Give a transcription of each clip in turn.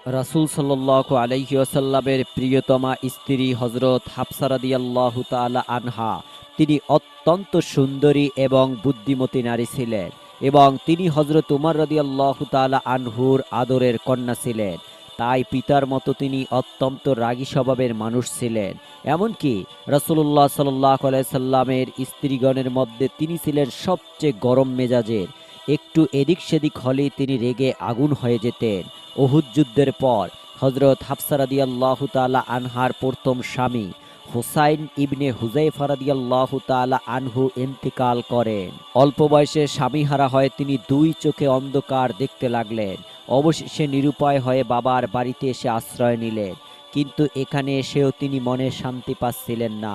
রাসূল সাল্লাল্লাহু আলাইহি ওয়াসাল্লামের প্রিয়তমা স্ত্রী হযরত হাফসা রাদিয়াল্লাহু তাআলা আনহা, তিনি অত্যন্ত সুন্দরী এবং বুদ্ধিমতী নারী ছিলেন এবং তিনি হযরত উমর রাদিয়াল্লাহু তাআলা আনহুর আদরের কন্যা ছিলেন। তাই পিতার মতো তিনি অত্যন্ত রাগী স্বভাবের মানুষ ছিলেন। এমনকি রাসূলুল্লাহ সাল্লাল্লাহু আলাইহি সাল্লামের স্ত্রীগণের মধ্যে তিনি ছিলেন সবচেয়ে গরম মেজাজের। একটু এদিক সেদিক হলেই তিনি রেগে আগুন হয়ে যেতেন। উহুদ যুদ্ধের পর হযরত হাফসা রাদিয়াল্লাহু তাআলা আনহার প্রথম স্বামী হুসাইন ইবনে হুযায়ফা রাদিয়াল্লাহু তাআলা আনহু ইন্তিকাল করেন। অল্প বয়সে স্বামীহারা হয়ে তিনি দুই চোখে অন্ধকার দেখতে লাগলেন। অবশেষে নিরুপায় হয়ে বাবার বাড়িতে এসে আশ্রয় নিলেন। কিন্তু এখানে এসেও তিনি মনে শান্তি পাচ্ছিলেন না।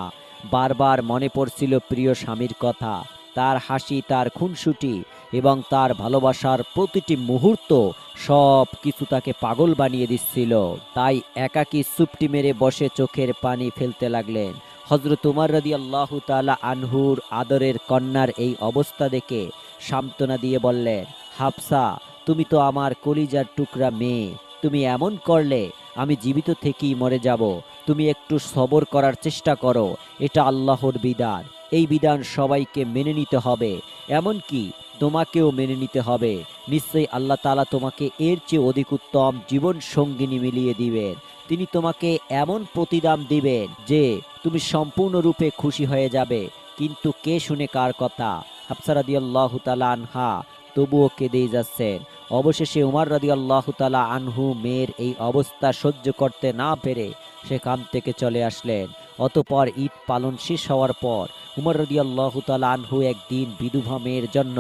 বারবার মনে পড়ছিল প্রিয় স্বামীর কথা, তার হাসি, তার খুনসুটি এবং তার ভালোবাসার প্রতিটি মুহূর্ত সব কিছু তাকে পাগল বানিয়ে দিচ্ছিল। তাই একাকী চুপটি মেরে বসে চোখের পানি ফেলতে লাগলেন। হযরত উমর রাদিয়াল্লাহু তাআলা আনহুর আদরের কন্যার এই অবস্থা দেখে সান্ত্বনা দিয়ে বললেন, হাফসা, তুমি তো আমার কলিজার টুকরা মেয়ে, তুমি এমন করলে আমি জীবিত থেকেই মরে যাব। তুমি একটু সবর করার চেষ্টা করো, এটা আল্লাহর বিধান। এই বিধান সবাইকে মেনে নিতে হবে, এমনকি তোমাকেও মেনে নিতে হবে। নিশ্চয়ই আল্লাহ তাআলা তোমাকে এর চেয়ে অধিক উত্তম জীবন সঙ্গিনী মিলিয়ে দিবেন। তিনি তোমাকে এমন প্রতিদান দিবেন যে তুমি সম্পূর্ণরূপে খুশি হয়ে যাবে। কিন্তু কে শুনে কার কথা? হাফসা রাদিয়াল্লাহু তাআলা আনহা তবুও কেঁদেই যাচ্ছেন। অবশেষে উমর রাদিয়াল্লাহু তাআলা আনহু মেয়ের এই অবস্থা সহ্য করতে না পেরে সেখান থেকে চলে আসলেন। অতঃপর ঈদ পালন শেষ হওয়ার পর উমর রাদিয়াল্লাহু তাআলা আনহু একদিন বিধবা মেয়ের জন্য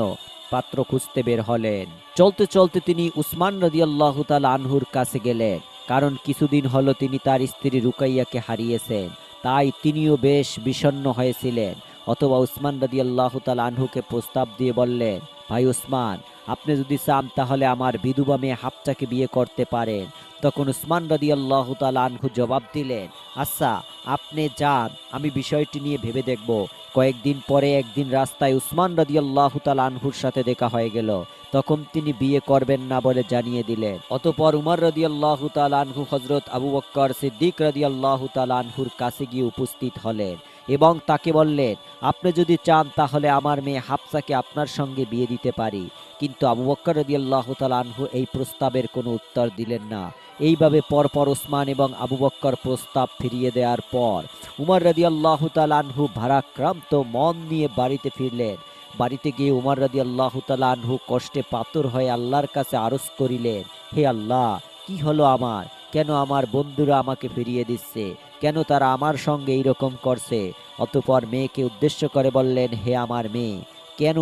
পাত্র খুঁজতে বের হলেন। চলতে চলতে তিনি উসমান রাদিয়াল্লাহু তাআলা আনহুর কাছে গেলেন, কারণ কিছুদিন হলো তিনি তার স্ত্রী রুকাইয়াকে হারিয়েছেন। তাই তিনিও বেশ বিষণ্ণ হয়েছিলেন। অথবা উসমান রাদিয়াল্লাহু তাআলা আনহুকে প্রস্তাব দিয়ে বললেন, ভাই উসমান, আপনি যদি চান তাহলে আমার বিধবা মেয়ে হাফসাকে বিয়ে করতে পারেন। তখন উসমান রাদিয়াল্লাহু তাআলা আনহু জবাব দিলেন, আচ্ছা, আপনি যান, আমি বিষয়টি নিয়ে ভেবে দেখব। কয়েকদিন পরে একদিন রাস্তায় উসমান রাদিয়াল্লাহু তাআলা আনহুর সাথে দেখা হয়ে গেল। তখন তিনি বিয়ে করবেন না বলে জানিয়ে দিলেন। অতঃপর উমর রাদিয়াল্লাহু তাআলা আনহু হযরত আবু বকর সিদ্দিক রাদিয়াল্লাহু তাআলা আনহুর কাছে গিয়ে উপস্থিত হলেন এবং তাকে বললেন, আপনি যদি চান তাহলে আমার মেয়ে হাফসাকে আপনার সঙ্গে বিয়ে দিতে পারি। কিন্তু আবু বকর রাদিয়াল্লাহু তাআলা আনহু এই প্রস্তাবের কোনো উত্তর দিলেন না। এইভাবে পরপর ওসমান এবং আবু বকর প্রস্তাব ফিরিয়ে দেওয়ার পর উমর রাদিয়াল্লাহু তাআলা আনহু ভারাক্রান্ত মন নিয়ে বাড়িতে ফিরলেন। বাড়িতে গিয়ে উমর রাদিয়াল্লাহু তাআলা আনহু কষ্টে পাথর হয়ে আল্লাহর কাছে আরজ করিলেন, হে আল্লাহ, কি হলো আমার? কেন আমার বন্ধুরা আমাকে ফিরিয়ে দিচ্ছে? কেন তারা আমার সঙ্গে এইরকম করছে? অতঃপর মেয়েকে উদ্দেশ্য করে বললেন, হে আমার মেয়ে, কেন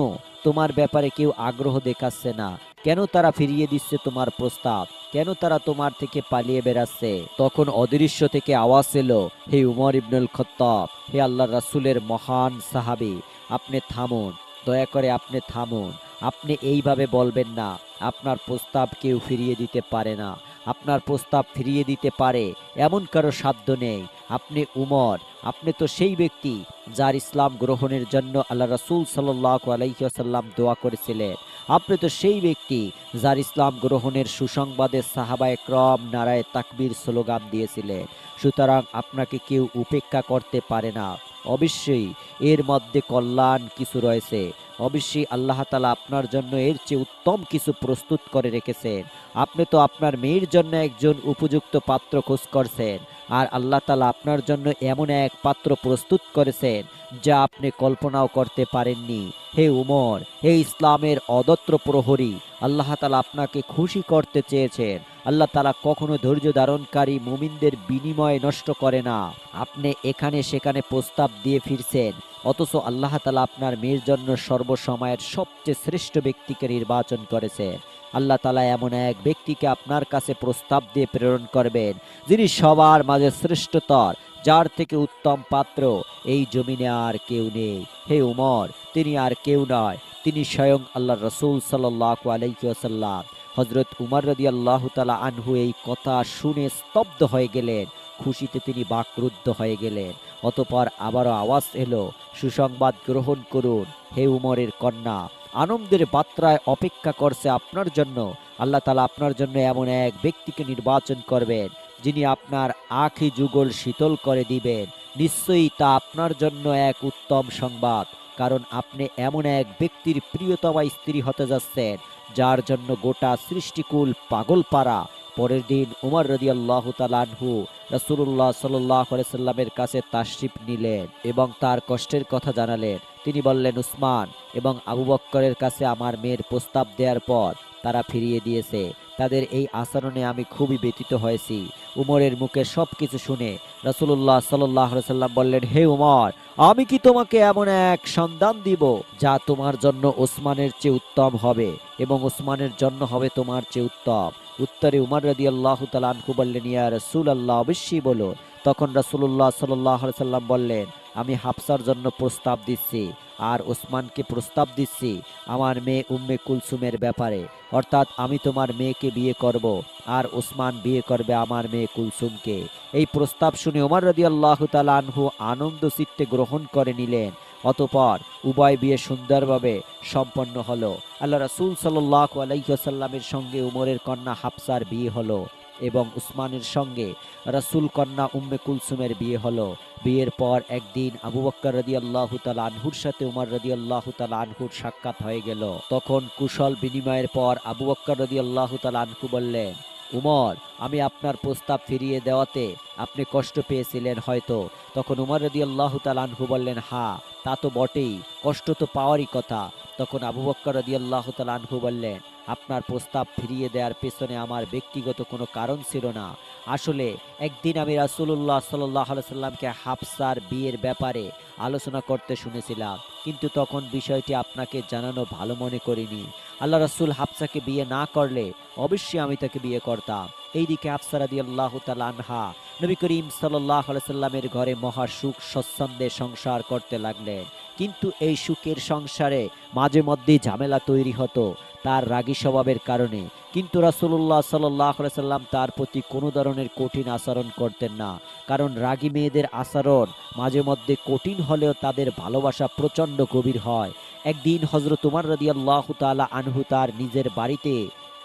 তোমার ব্যাপারে কেউ আগ্রহ দেখাচ্ছে না? কেন তারা ফিরিয়ে দিচ্ছে তোমার প্রস্তাব? কেন তারা তোমার থেকে পালিয়ে বেড়াচ্ছে? তখন অদৃশ্য থেকে আওয়াজ এলো, হে উমর ইবনুল খাত্তাব, হে আল্লাহর রাসূলের মহান সাহাবী, আপনি থামুন, দয়া করে আপনি থামুন। আপনি এইভাবে বলবেন না। আপনার প্রস্তাব কেউ ফিরিয়ে দিতে পারে না। আপনার প্রস্তাব ফিরিয়ে দিতে পারে এমন কারো সাধ্য নেই। আপনি উমর, আপনি তো সেই ব্যক্তি যার ইসলাম গ্রহণের জন্য আল্লাহ রাসূল সাল্লাল্লাহু আলাইহি ওয়াসাল্লাম দোয়া করেছিলেন। আপনি তো সেই ব্যক্তি যার ইসলাম গ্রহণের সুসংবাদে সাহাবায়ে কেরাম নারায়ে তাকবীর স্লোগান দিয়েছিলেন। সুতরাং আপনাকে কেউ উপেক্ষা করতে পারে না। অবশ্যই এর মধ্যে কল্যাণ কিছু রয়েছে। অবশ্যই আল্লাহ তাআলা আপনার জন্য এর চেয়ে উত্তম কিছু প্রস্তুত করে রেখেছেন। আপনি তো আপনার মেয়ের জন্য একজন উপযুক্ত পাত্র খোঁজ করছেন, আর আল্লাহ তাআলা আপনার জন্য এমন এক পাত্র প্রস্তুত করেছেন যা আপনি কল্পনাও করতে পারেননি। হে উমর, হে ইসলামের অদত্র প্রহরী, আল্লাহ তাআলা আপনাকে খুশি করতে চেয়েছেন। আল্লাহ তাআলা কখনো ধৈর্য ধারণকারী মুমিনদের বিনিময় নষ্ট করে না। আপনি এখানে সেখানে প্রস্তাব দিয়ে ফিরছেন, অথচ আল্লাহ তাআলা আপনার মেয়ের জন্য সর্বসময়ের সবচেয়ে শ্রেষ্ঠ ব্যক্তিকে নির্বাচন করেছেন। আল্লাহ তাআলা এমন এক ব্যক্তিকে আপনার কাছে প্রস্তাব দিয়ে প্রেরণ করবেন যিনি সবার মাঝে শ্রেষ্ঠতর, যার থেকে উত্তম পাত্র এই জমিনে আর কেউ নেই। হে উমর, তিনি আর কেউ নয়, তিনি স্বয়ং আল্লাহর রাসূল সাল্লাল্লাহু আলাইহি ওয়াসাল্লাম। হযরত উমর রাদিয়াল্লাহু তাআলা আনহু এই কথা শুনে স্তব্ধ হয়ে গেলেন। খুশিতে তিনি বাকরুদ্ধ হয়ে গেলেন। অতঃপর আবারও আওয়াজ এলো, সুসংবাদ গ্রহণ করুন, হে উমরের কন্যা, আনন্দের বার্তায় অপেক্ষা করছে আপনার জন্য আল্লাহ তাআলা আপনার জন্য এমন এক ব্যক্তিকে নির্বাচন করবেন যিনি আপনার আঁখি যুগল শীতল করে দিবেন। নিশ্চয়ই তা আপনার জন্য এক উত্তম সংবাদ, কারণ আপনি এমন এক ব্যক্তির প্রিয়তমা স্ত্রী হতে যাচ্ছেন যার জন্য গোটা সৃষ্টিকুল পাগল পারা। পরের দিন উমর রাদিয়াল্লাহু তাআলা আনহু রাসূলুল্লাহ সাল্লাল্লাহু আলাইহি সাল্লামের কাছে তাশরিফ নিলেন এবং তার কষ্টের কথা জানালেন। তিনি বললেন, উসমান এবং আবু বক্করের কাছে আমার মেয়ের প্রস্তাব দেওয়ার পর তারা ফিরিয়ে দিয়েছে। তাদের এই আচরণে আমি খুবই ব্যথিত হয়েছি। উমরের মুখে সবকিছু শুনে রাসূলুল্লাহ সাল্লাল্লাহু আলাইহি সাল্লাম বললেন, হে উমর, আমি কি তোমাকে এমন এক সন্তান দিব যা তোমার জন্য ওসমানের চেয়ে উত্তম হবে এবং ওসমানের জন্য হবে তোমার চেয়ে উত্তম? উত্তরে উমর রাদিয়াল্লাহু তাআলা আনহু বললেন, ইয়া রাসূলুল্লাহ, অবশ্যই বলো। তখন রাসূলুল্লাহ সাল্লাল্লাহু আলাইহি সাল্লাম বললেন, আমি হাফসার জন্য প্রস্তাব দিচ্ছি আর ওসমানকে প্রস্তাব দিচ্ছি আমার মেয়ে উম্মে কুলসুমের ব্যাপারে, অর্থাৎ আমি তোমার মেয়েকে বিয়ে করব আর ওসমান বিয়ে করবে আমার মেয়ে কুলসুমকে। এই প্রস্তাব শুনে ওমর রাদিয়াল্লাহু তাআলা আনহু আনন্দ চিত্তে গ্রহণ করে নিলেন। অতঃপর উভয় বিয়ে সুন্দরভাবে সম্পন্ন হলো। আল্লাহ রাসূল সাল্লাল্লাহু আলাইহি ওয়াসাল্লামের সঙ্গে উমরের কন্যা হাফসার বিয়ে হলো এবং উসমানের সঙ্গে রাসূল কন্যা উম্মে কুলসুমের বিয়ে হলো। বিয়ের পর একদিন আবু বকর রাদিয়াল্লাহু তাআলা আনহুর সাথে উমর রাদিয়াল্লাহু তাআলা আনহুর সাক্ষাৎ হয়ে গেল। তখন কুশল বিনিময়ের পর আবু বকর রাদিয়াল্লাহু তাআলা আনহু বললেন, উমর, আমি আপনার প্রস্তাব ফিরিয়ে দেওয়াতে আপনি কষ্ট পেয়েছিলেন হয়তো। তখন উমর রাদিয়াল্লাহু তাআলা আনহু বললেন, হ্যাঁ, তা তো বটেই, কষ্ট তো পাওয়ারই কথা। তখন আবু বকর রাদিয়াল্লাহু তাআলা আনহু বললেন, আপনার প্রস্তাব ফিরিয়ে দেওয়ার পেছনে আমার ব্যক্তিগত কোনো কারণ ছিল না। আসলে একদিন আমি রাসূলুল্লাহ সাল্লাল্লাহু আলাইহি সাল্লামকে হাফসার বিয়ের ব্যাপারে আলোচনা করতে শুনেছিলাম, কিন্তু তখন বিষয়টি আপনাকে জানানো ভালো মনে করিনি। আল্লাহ রাসূল হাফসাকে বিয়ে না করলে অবশ্যই আমি তাকে বিয়ে করতাম। এইদিকে হাফসা রাদিয়াল্লাহু তাআলা আনহা নবী করিম সাল্লাল্লাহু আলাইহি সাল্লামের ঘরে মহা সুখ স্বচ্ছন্দে সংসার করতে লাগলেন। কিন্তু এই সুখের সংসারে মাঝে মধ্যেই ঝামেলা তৈরি হতো তার রাগী স্বভাবের কারণে। কিন্তু রাসূলুল্লাহ সাল্লাল্লাহু আলাইহি সাল্লাম তার প্রতি কোনো ধরনের কঠিন আচরণ করতেন না, কারণ রাগী মেয়েদের আচরণ মাঝে মধ্যে কঠিন হলেও তাদের ভালোবাসা প্রচণ্ড গভীর হয়। একদিন হযরত উমর রাদিয়াল্লাহু তাআলা আনহু তার নিজের বাড়িতে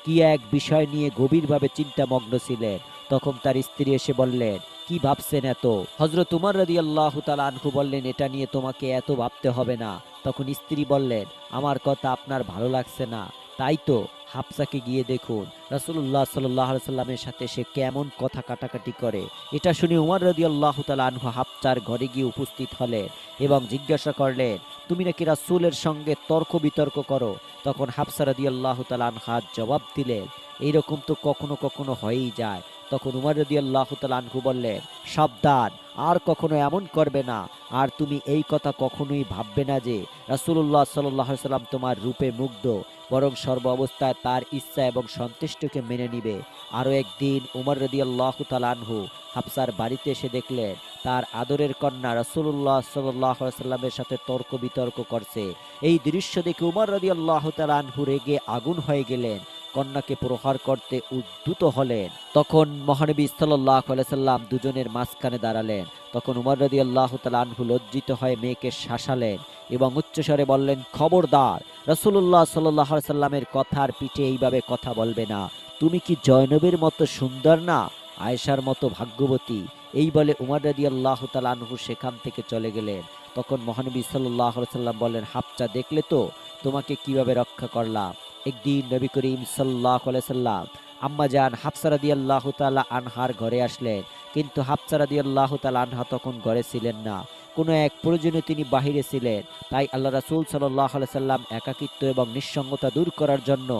কি এক বিষয় নিয়ে গভীরভাবে চিন্তামগ্ন ছিলেন। তখন তার স্ত্রী এসে বললেন, কি ভাবছেন এত? হযরত উমর রাদিয়াল্লাহু তাআলা আনহু বললেন, এটা নিয়ে তোমাকে এত ভাবতে হবে না। তখন স্ত্রী বললেন, আমার কথা আপনার ভালো লাগছে না, তাই তো হাফসাকে গিয়ে দেখুন রাসূলুল্লাহ সাল্লাল্লাহু আলাইহি সাল্লামের সাথে সে কেমন কথা কাটাকাটি করে। এটা শুনে উমর রাদিয়াল্লাহু তাআলা আনহু হাফসার ঘরে গিয়ে উপস্থিত হলেন এবং জিজ্ঞাসা করলেন, তুমি নাকি রাসূলের সঙ্গে তর্ক বিতর্ক করো? তখন হাফসা রাদিয়াল্লাহু তাআলা আনহা জবাব দিলেন, এইরকম তো কখনো কখনো হয়েই যায়। তখন উমর রাদিয়াল্লাহু তাআলা আনহু বললেন, সাবধান, আর কখনো এমন করবে না। আর তুমি এই কথা কখনোই ভাববে না যে রাসূলুল্লাহ সাল্লাল্লাহু আলাইহি সাল্লাম তোমার রূপে মুগ্ধ, বরং সর্ব অবস্থায় তার ইচ্ছা এবং সন্তুষ্টকে মেনে নিবে। আরও একদিন উমর রাদিয়াল্লাহু তাআলা আনহু হাফসার বাড়িতে এসে দেখলেন তার আদরের কন্যা রাসূলুল্লাহ সাল্লাল্লাহু আলাইহি সাল্লামের সাথে তর্ক বিতর্ক করছে। এই দৃশ্য দেখে উমর রাদিয়াল্লাহু তাআলা আনহু রেগে আগুন হয়ে গেলেন, কন্যাকে প্রহার করতে উদ্যত হলেন। তখন মহানবী সাল্লাল্লাহু আলাইহি সাল্লাম দুজনের মাঝখানে দাঁড়ালেন। তখন উমর রাদিয়াল্লাহু তাআলা আনহু লজ্জিত হয়ে মেয়েকে শাসালেন এবং উচ্চস্বরে বললেন, খবরদার, রাসূলুল্লাহ সাল্লাল্লাহু আলাইহি সাল্লামের কথার পিঠে এইভাবে কথা বলবে না। তুমি কি জয়নবের মতো সুন্দর না, আয়েশার মতো ভাগ্যবতী? এই বলে উমর রাদিয়াল্লাহু তাআলা আনহু সেখান থেকে চলে গেলেন। তখন মহানবী সাল্লাল্লাহু আলাইহি সাল্লাম বললেন, হাফসা, দেখলে তো তোমাকে কিভাবে রক্ষা করলাম। একদিন নবী করিম সাল্লাল্লাহু আলাইহি সাল্লাম আম্মাজান হাফসা রাদিয়াল্লাহু তাআলা আনহার ঘরে আসলেন, কিন্তু হাফসা রাদিয়াল্লাহু তাআলা আনহা তখন ঘরে ছিলেন না, কোনো এক প্রয়োজনে তিনি বাহিরে ছিলেন। তাই আল্লাহ রাসূল সাল্লাল্লাহু আলাইহি সাল্লাম একাকিত্ব এবং নিঃসঙ্গতা দূর করার জন্য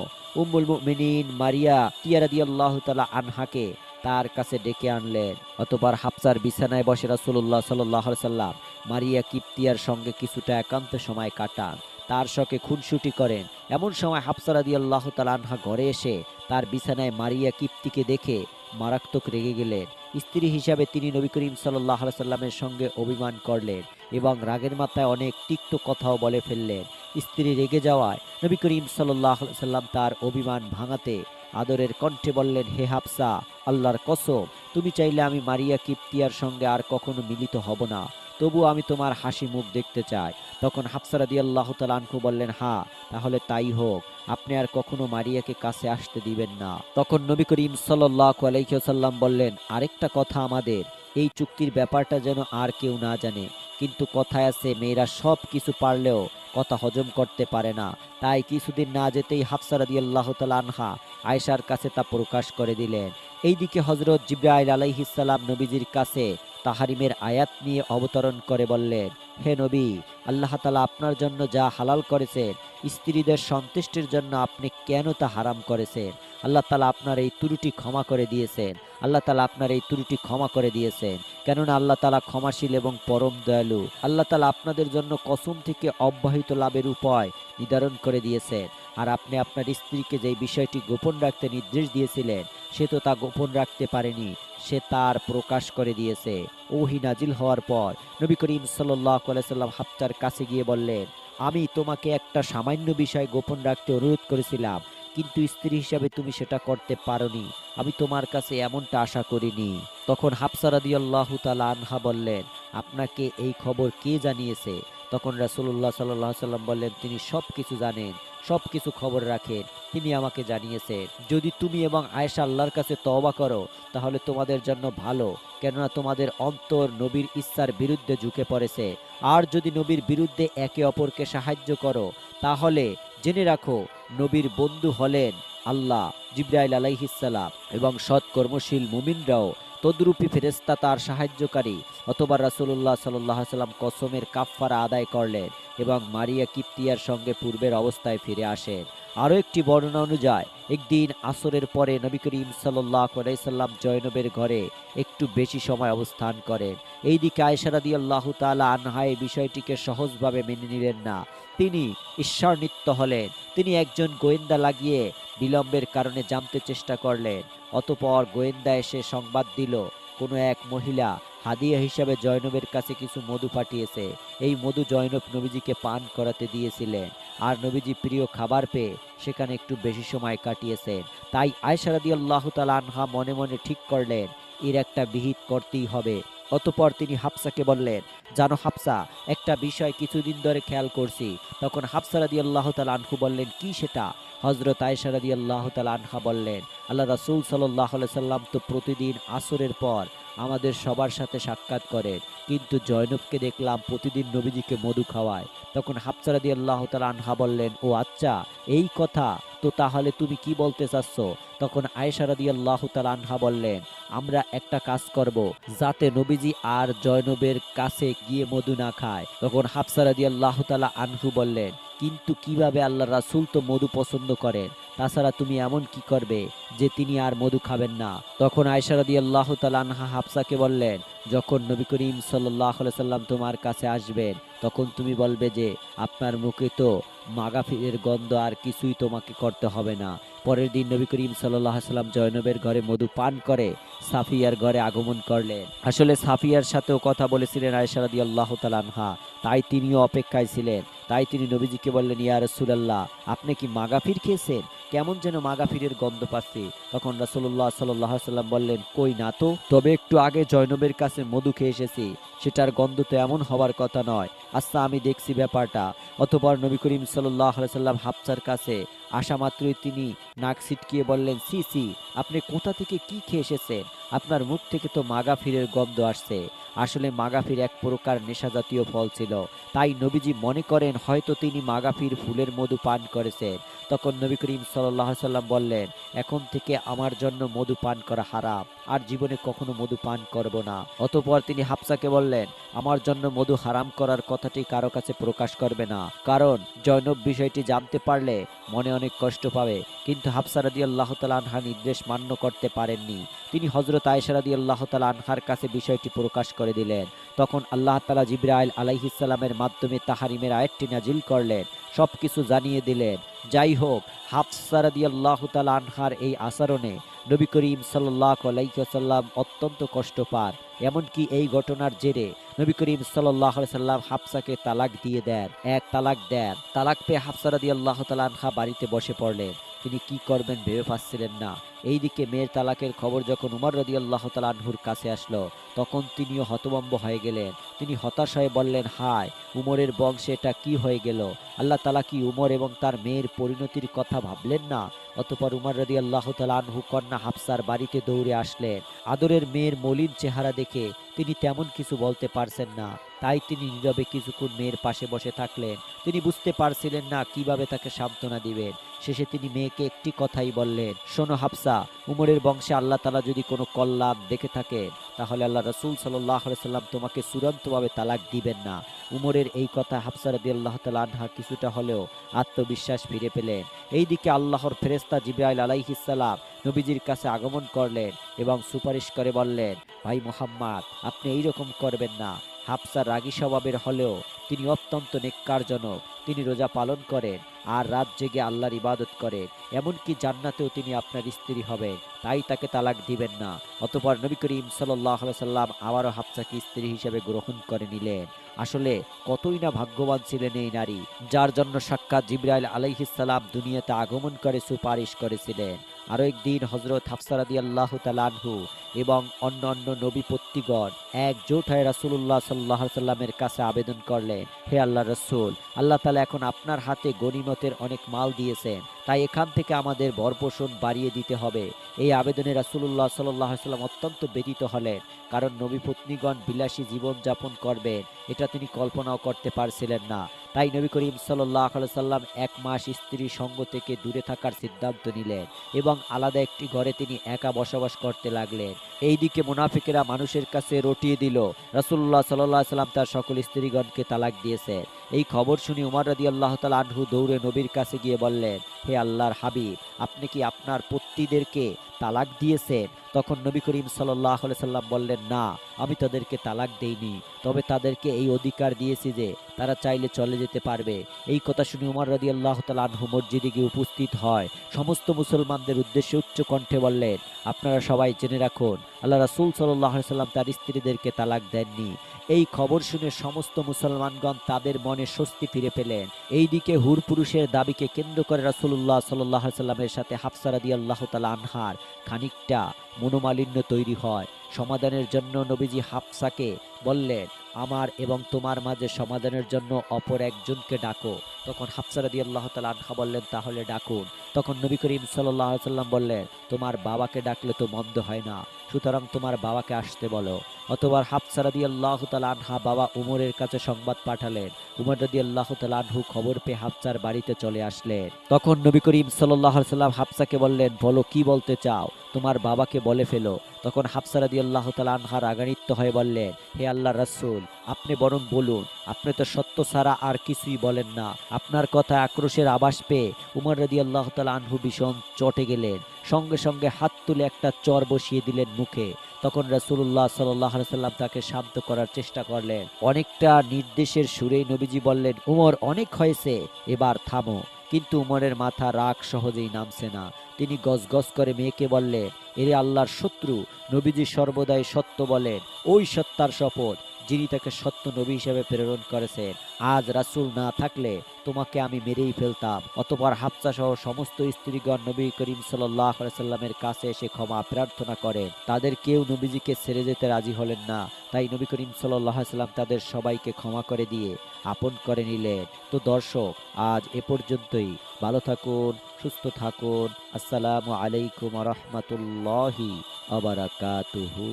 উম্মুল মুমিনিন মারিয়া রাদিয়াল্লাহু তাআলা আনহাকে তার কাছে ডেকে আনলেন। অতঃপর হাফসার বিছানায় বসে রাসূলুল্লাহ সাল্লাল্লাহু আলাইহি সাল্লাম মারিয়া কিপ্তিয়ার সঙ্গে কিছুটা একান্ত সময় কাটান, তার শখে খুনসুটি করেন। এমন সময় হাফসা রাদিয়াল্লাহু তাআলা আনহা ঘরে এসে তার বিছানায় মারিয়া কিপ্তিকে দেখে মারাত্মক রেগে গেলেন। স্ত্রী হিসাবে তিনি নবী করিম সাল্লাল্লাহু আলাইহি সাল্লামের সঙ্গে অভিমান করলেন এবং রাগের মাথায় অনেক তিক্ত কথাও বলে ফেললেন। স্ত্রী রেগে যাওয়ায় নবী করিম সাল্লাল্লাহু আলাইহি সাল্লাম তার অভিমান ভাঙাতে আদরের কণ্ঠে বললেন, হে হাফসা, আল্লাহর কসম, তুমি চাইলে আমি মারিয়া কিপ্তিয়ার সঙ্গে আর কখনো মিলিত হব না, তবু আমি তোমার হাসি মুখ দেখতে চাই। তখন হাফসা রাদিয়াল্লাহু তাআলা আনহু বললেন, হ্যাঁ, তাহলে তাই হোক, আপনি আর কখনো মারিয়াকে কাছে আসতে দিবেন না। তখন নবী করিম সাল্লাল্লাহু আলাইহি ওয়াসাল্লাম বললেন, আরেকটা কথা, আমাদের এই চুক্তির ব্যাপারটা যেন আর কেউ না জানে। কিন্তু কথায় আছে, মেয়েরা সব কিছু পারলেও কথা হজম করতে পারে না। তাই কিছুদিন না যেতেই হাফসা রাদিয়াল্লাহু তাআলা আনহা আয়েশার কাছে তা প্রকাশ করে দিলেন। এইদিকে হযরত জিবরাইল আলাইহিস সালাম নবীজির কাছে তাহারিমের আয়াত নিয়ে অবতরণ করে বললেন, হে নবী, আল্লাহ তাআলা আপনার জন্য যা হালাল করেছেন, স্ত্রীদের সন্তুষ্টির জন্য আপনি কেন তা হারাম করেছেন? আল্লাহ তাআলা আপনার এই ত্রুটি ক্ষমা করে দিয়েছেন। আল্লাহ তাআলা আপনার এই ত্রুটি ক্ষমা করে দিয়েছেন, কেননা আল্লাহ তাআলা ক্ষমাশীল এবং পরম দয়ালু। আল্লাহ তাআলা আপনাদের জন্য কসম থেকে অব্যাহত লাভের উপায় নির্ধারণ করে দিয়েছেন। আর আপনি আপনার স্ত্রীকে যে বিষয়টি গোপন রাখতে নির্দেশ দিয়েছিলেন, সে তো তা গোপন রাখতে পারেনি, সে তার প্রকাশ করে দিয়েছে। ওহী নাজিল হওয়ার পর নবী করিম সাল্লাল্লাহু আলাইহি সাল্লাম হাফসার কাছে গিয়ে বললেন, আমি তোমাকে একটা সামান্য বিষয় গোপন রাখতে অনুরোধ করেছিলাম, কিন্তু স্ত্রী হিসাবে তুমি সেটা করতে পারোনি। আমি তোমার কাছে এমনটা আশা করিনি। তখন হাফসা রাদিয়াল্লাহু তাআলা আনহা বললেন, আপনাকে এই খবর কে জানিয়েছে? তখন রাসূলুল্লাহ সাল্লাল্লাহু আলাইহি সাল্লাম বললেন, তিনি সব কিছু জানেন, সব কিছু খবর রাখেন, তিনি আমাকে জানিয়েছেন। যদি তুমি এবং আয়েশা আল্লাহর কাছে তওবা করো, তাহলে তোমাদের জন্য ভালো, কেননা তোমাদের অন্তর নবীর ইচ্ছার বিরুদ্ধে ঝুঁকে পড়েছে। আর যদি নবীর বিরুদ্ধে একে অপরকে সাহায্য করো, তাহলে জেনে রাখো, নবীর বন্ধু হলেন আল্লাহ, জিবরাইল আলাইহিস সালাম এবং সৎকর্মশীল মুমিনরাও তদ্রূপী ফেরেশতা তার সাহায্যকারী। অতঃপর রাসূলুল্লাহ সাল্লাল্লাহু আলাইহি সাল্লাম কসমের কাফফারা আদায় করলেন এবং মারিয়া কিপ্তিয়ার সঙ্গে পূর্বের অবস্থায় ফিরে আসেন। আরও একটি বর্ণনা অনুযায়ী একদিন আসরের পরে নবী করিম সাল্লাল্লাহু আলাইহি সাল্লাম জয়নবের ঘরে একটু বেশি সময় অবস্থান করেন। এইদিকে আয়েশা রাদিয়াল্লাহু তাআলা আনহা এই বিষয়টিকে সহজভাবে মেনে নিলেন না। তিনি ঈর্ষান্বিত হলেন। তিনি একজন গোয়েন্দা লাগিয়ে বিলম্বের কারণে জানতে চেষ্টা করলেন। অতঃপর গোয়েন্দা এসে সংবাদ দিল, কোনো এক মহিলা হাদিয়া হিসাবে জয়নবের কাছে কিছু মধু পাঠিয়েছে। এই মধু জয়নব নবীজিকে পান করাতে দিয়েছিলেন, আর নবীজি প্রিয় খাবার পেয়ে সেখানে একটু বেশি সময় কাটিয়েছেন। তাই আয়েশা রাদিয়াল্লাহু তাআলা আনহা মনে মনে ঠিক করলেন, এর একটা বিহিত করতেই হবে। অতঃপর তিনি হাফসাকে বললেন, জানো হাফসা, একটা বিষয় কিছুদিন ধরে খেয়াল করছি। তখন হাফসা রাদিয়াল্লাহু তাআলা আনহু বললেন, কি সেটা? হযরত আয়েশা রাদিয়াল্লাহু তাআলা আনহা বললেন, আল্লাহ রাসূল সাল্লাল্লাহু আলাইহি সাল্লাম তো প্রতিদিন আসরের পর আমাদের সবার সাথে সাক্ষাৎ করেন, কিন্তু জয়নবকে দেখলাম প্রতিদিন নবীজিকে মধু খাওয়ায়। তখন হাফসা রাদিয়াল্লাহু তাআলা আনহা বললেন, ও আচ্ছা, এই কথা, তো তাহলে তুমি কি বলতে চাচ্ছ? তখন আয়েশা রাদিয়াল্লাহু তাআলা আনহা বললেন, আমরা একটা কাজ করব, যাতে নবীজি আর জয়নবের কাছে গিয়ে মধু না খায়। তখন হাফসা রাদিয়াল্লাহু তাআলা আনহু বললেন, কিন্তু কিভাবে? আল্লাহ রাসূল তো মধু পছন্দ করেন, তাছাড়া তুমি এমন কি করবে যে তিনি আর মধু খাবেন না? তখন আয়েশা রাদিয়াল্লাহু তাআলা আনহা হাফসাকে বললেন, যখন নবী করিম সাল্লাল্লাহু আলাইহি সাল্লাম তোমার কাছে আসবেন, তখন তুমি বলবে যে আপনার মুখে তো মাগাফিরের গন্ধ, আর কিছুই তোমাকে করতে হবে না। পরের দিন নবী করিম সাল্লাল্লাহু আলাইহি সাল্লাম জয়নবের ঘরে মধু পান করে সাফিয়ার ঘরে আগমন করলেন। আসলে সাফিয়ার সাথেও কথা বলেছিলেন আয়েশা রাদিয়াল্লাহু তাআলা আনহা, তাই তিনিও অপেক্ষায় ছিলেন। তাই তিনি নবীজিকে বললেন, ইয়া রাসূলুল্লাহ, আপনি কি মাগাফির খেয়েছেন? কেমন যেন মাগাফিরের গন্ধ পাচ্ছি। তখন রাসূলুল্লাহ সাল্লাল্লাহু আলাইহি সাল্লাম বললেন, কই না তো, তবে একটু আগে জয়নবের কাছে মধু খেয়ে এসেছি, সেটার গন্ধ তো এমন হবার কথা নয়। আচ্ছা, আমি দেখছি ব্যাপারটা। অতঃপর নবী করিম সাল্লাল্লাহু আলাইহি সাল্লাম হাফসার কাছে আসা মাত্রই তিনি নাক ছিটকিয়ে বললেন, সি সি, আপনি কোথা থেকে কি খেয়ে এসেছেন? আপনার মুখ থেকে তো মাগাফিরের গন্ধ আসছে। আসলে মাগাফির এক প্রকার নেশা জাতীয় ফল ছিল, তাই নবীজি মনে করেন হয়তো তিনি মাগাফির ফুলের মধু পান করেছেন। তখন নবী করিম সাল্লাল্লাহু আলাইহি সাল্লাম বললেন, এখন থেকে আমার জন্য মধু পান করা হারাম, আর জীবনে কখনো মধু পান করব না। অতঃপর তিনি হাফসাকে বললেন, আমার জন্য মধু হারাম করার কথাটি কারো কাছে প্রকাশ করবে না, কারণ জয়নব বিষয়টি জানতে পারলে মনে অনেক কষ্ট পাবে। কিন্তু হাফসা রাদিয়াল্লাহু তাআলা আনহা নির্দেশ মান্য করতে পারেননি। তিনি হযরত আয়েশা রাদিয়াল্লাহু তাআলা আনহার কাছে বিষয়টি প্রকাশ করে দিলেন। তখন আল্লাহ তাআলা জিবরাইল আলাইহিস সালামের মাধ্যমে তাহারিমের আয়াতটি নাজিল করলেন, সবকিছু জানিয়ে দিলেন। যাই হোক, হাফসা রাদিয়াল্লাহু তাআলা আনহার এই আচরণে নবী করিম সাল্লাল্লাহু আলাইহি ওয়াসাল্লাম অত্যন্ত কষ্ট পান। এমনকি এই ঘটনার জেরে নবী করিম সাল্লাল্লাহু আলাইহি সাল্লাম হাফসাকে তালাক দিয়ে দেন, এক তালাক দেন। তালাক পেয়ে হাফসা রাদিয়াল্লাহু তাআলা আনহা বাড়িতে বসে পড়লেন। তিনি কি করবেন ভেবে পাচ্ছিলেন না। এইদিকে মেয়ের তালাকের খবর যখন উমর রাদিয়াল্লাহু তাআলা আনহুর কাছে আসলো, তখন তিনিও হতভম্ব হয়ে গেলেন। তিনি হতাশ হয়ে বললেন, হায়, উমরের বংশে এটা কি হয়ে গেল? আল্লাহ তাআলা কি উমর এবং তার মেয়ের পরিণতির কথা ভাবলেন না? অতঃপর উমর রাদিয়াল্লাহু তাআলা আনহু কন্যা হাফসার বাড়িতে দৌড়ে আসলেন। আদরের মেয়ের মলিন চেহারা দেখে তিনি তেমন কিছু বলতে পারছেন না। তাই তিনি নীরবে কিছুক্ষণ মেয়ের পাশে বসে থাকলেন। তিনি বুঝতে পারছিলেন না কিভাবে তাকে সান্ত্বনা দিবেন। শেষে তিনি মেয়েকে একটি কথাই বললেন, শোনো হাফসা, উমরের বংশে আল্লাহ তাআলা যদি কোনো কল্যাণ দেখে থাকেন, তাহলে আল্লাহ রাসূল সাল্লাল্লাহু আলাইহি সাল্লাম তোমাকে চূড়ান্তভাবে তালাক দিবেন না। উমরের এই কথা হাফসা রাদিয়াল্লাহু তাআলা আনহা কিছুটা হলেও আত্মবিশ্বাস ফিরে পেলেন। এইদিকে আল্লাহর ফেরেশতা জিবরাইল আলাইহিস সালাম নবীজির কাছে আগমন করলেন এবং সুপারিশ করে বললেন, ভাই মুহাম্মদ, আপনি এইরকম করবেন না। হাফসা রাগী স্বভাবের হলেও তিনি অত্যন্ত নেককারজনক। তিনি রোজা পালন করেন আর রাত জেগে আল্লাহর ইবাদত করেন। এমনকি জান্নাতেও তিনি আপনার স্ত্রী হবেন, তাই তাকে তালাক দিবেন না। অতঃপর নবী করিম সাল্লাল্লাহু আলাইহি সাল্লাম আবারও হাফসাকে স্ত্রী হিসেবে গ্রহণ করে নিলেন। আসলে কতই না ভাগ্যবান ছিলেন এই নারী, যার জন্য সাক্ষাৎ জিবরাইল আলাইহিস সালাম দুনিয়াতে আগমন করে সুপারিশ করেছিলেন। আরও একদিন হযরত হাফসা রাদিয়াল্লাহু তাআলা আনহু এবং অন্যান্য নবীপত্নীগণ একজোট হয়ে রাসূলুল্লাহ সাল্লাল্লাহু আলাইহি সাল্লামের কাছে আবেদন করলেন, হে আল্লাহর রাসূল, আল্লাহ তাআলা এখন আপনার হাতে গনিমতের অনেক মাল দিয়েছেন, তাই এখান থেকে আমাদের ভরণপোষণ বাড়িয়ে দিতে হবে। এই আবেদনে রাসূলুল্লাহ সাল্লাল্লাহু আলাইহি সাল্লাম অত্যন্ত ব্যথিত হলেন, কারণ নবীপত্নীগণ বিলাসী জীবন যাপন করবেন এটা তিনি কল্পনাও করতে পারছিলেন না। তাই নবী করিম সাল্লাল্লাহু আলাইহি সাল্লাম ১ মাস স্ত্রী সঙ্গ থেকে দূরে থাকার সিদ্ধান্ত নিলেন এবং আলাদা একটি ঘরে তিনি একা বসবাস করতে লাগলেন। এইদিকে মুনাফিকেরা মানুষের কাছে রটিয়ে দিল, রাসূলুল্লাহ সাল্লাল্লাহু আলাইহি সাল্লাম তার সকল স্ত্রীগণকে তালাক দিয়েছে। এই খবর শুনে উমর রাদিয়াল্লাহু তাআলা আনহু দৌড়ে নবীর কাছে গিয়ে বললেন, হে আল্লাহর হাবিব, আপনি কি আপনার পত্নীদেরকে তালাক দিয়েছেন? তখন নবী করিম সাল্লাল্লাহু আলাইহি সাল্লাম বললেন, না, আমি তাদেরকে তালাক দেইনি, তবে তাদেরকে এই অধিকার দিয়েছি যে তারা চাইলে চলে যেতে পারবে। এই কথা শুনে উমর রাদিয়াল্লাহু তাআলা আনহু মসজিদে গিয়ে উপস্থিত হয় সমস্ত মুসলমানদের উদ্দেশ্যে উচ্চ কণ্ঠে বললেন, আপনারা সবাই জেনে রাখুন, আল্লাহ রাসূল সাল্লাল্লাহু আলাইহি সাল্লাম তার স্ত্রীদেরকে তালাক দেননি। এই খবর শুনে সমস্ত মুসলমানগণ তাদের মনে স্বস্তি ফিরে পেলেন। এইদিকে হুর পুরুষের দাবিকে কেন্দ্র করে রাসূলুল্লাহ সাল্লাল্লাহু আলাইহি সাল্লামের সাথে হাফসা রাদিয়াল্লাহু তাআলা আনহার খানিকটা মনোমালিন্য তৈরি হয়। সমাধানের জন্য নবীজি হাফসাকে বললেন, আমার এবং তোমার মাঝে সমাধানের জন্য অপর একজনকে ডাকো। তখন হাফসা রাদিয়াল্লাহু তাআলা আনহা বললেন, তাহলে ডাকুন। তখন নবী করিম সাল্লাল্লাহু আলাইহি সাল্লাম বললেন, তোমার বাবাকে ডাকলে তো মন্দ হয় না, সুতরাং তোমার বাবাকে আসতে বলো। অতঃপর হাফসা রাদিয়াল্লাহু তাআলা আনহা বাবা উমরের কাছে সংবাদ পাঠালেন। উমর রাদিয়াল্লাহু তাআলা আনহু খবর পেয়ে হাফসার বাড়িতে চলে আসলেন। তখন নবী করিম সাল্লাল্লাহু আলাইহি সাল্লাম হাফসাকে বললেন, বলো, কি বলতে চাও, তোমার বাবাকে বলে ফেলো। তখন হাফসা রাদিয়াল্লাহু তাআলা আনহা রাগান্বিত হয়ে বললেন, হে আল্লাহর রাসূল, আপনি বরং বলুন, আপনি তো সত্য ছাড়া আর কিছুই বলেন না। আপনার কথা আক্রোশের আভাস পেয়ে উমর রাদিয়াল্লাহু তাআলা আনহু ভীষণ চটে গেলেন। সঙ্গে সঙ্গে হাত তুলে একটা চর বসিয়ে দিলেন মুখে। তখন রাসূলুল্লাহ সাল্লাল্লাহু আলাইহি সাল্লাম তাকে শান্ত করার চেষ্টা করলেন। অনেকটা নির্দেশের সুরেই নবীজি বললেন, উমর, অনেক হয়েছে, এবার থামো। কিন্তু উমরের মাথা রাগ সহজেই নামছে না। তিনি গজগজ করে মেয়েকে বললেন, এরে আল্লাহর শত্রু, নবীজি সর্বদাই সত্য বলেন, ওই সত্তার শপথ যিনি তাকে সত্য নবী হিসেবে প্রেরণ করেছেন, আজ রাসূল না থাকলে তোমাকে আমি মেরেই ফেলতাম। অতঃপর হাফসা সহ সমস্ত স্ত্রীগণ নবী করিম সাল্লাল্লাহু আলাইহি সাল্লামের কাছে এসে ক্ষমা প্রার্থনা করেন। তাদের কেউ নবীজিকে ছেড়ে যেতে রাজি হলেন না। তাই নবী করিম সাল্লাল্লাহু আলাইহি সাল্লাম তাদের সবাইকে ক্ষমা করে দিয়ে আপন করে নিলেন। তো দর্শক, আজ এ পর্যন্তই। ভালো থাকুন, সুস্থ থাকুন। আসসালামু আলাইকুম ওয়া রাহমাতুল্লাহি ওয়া বারাকাতুহু।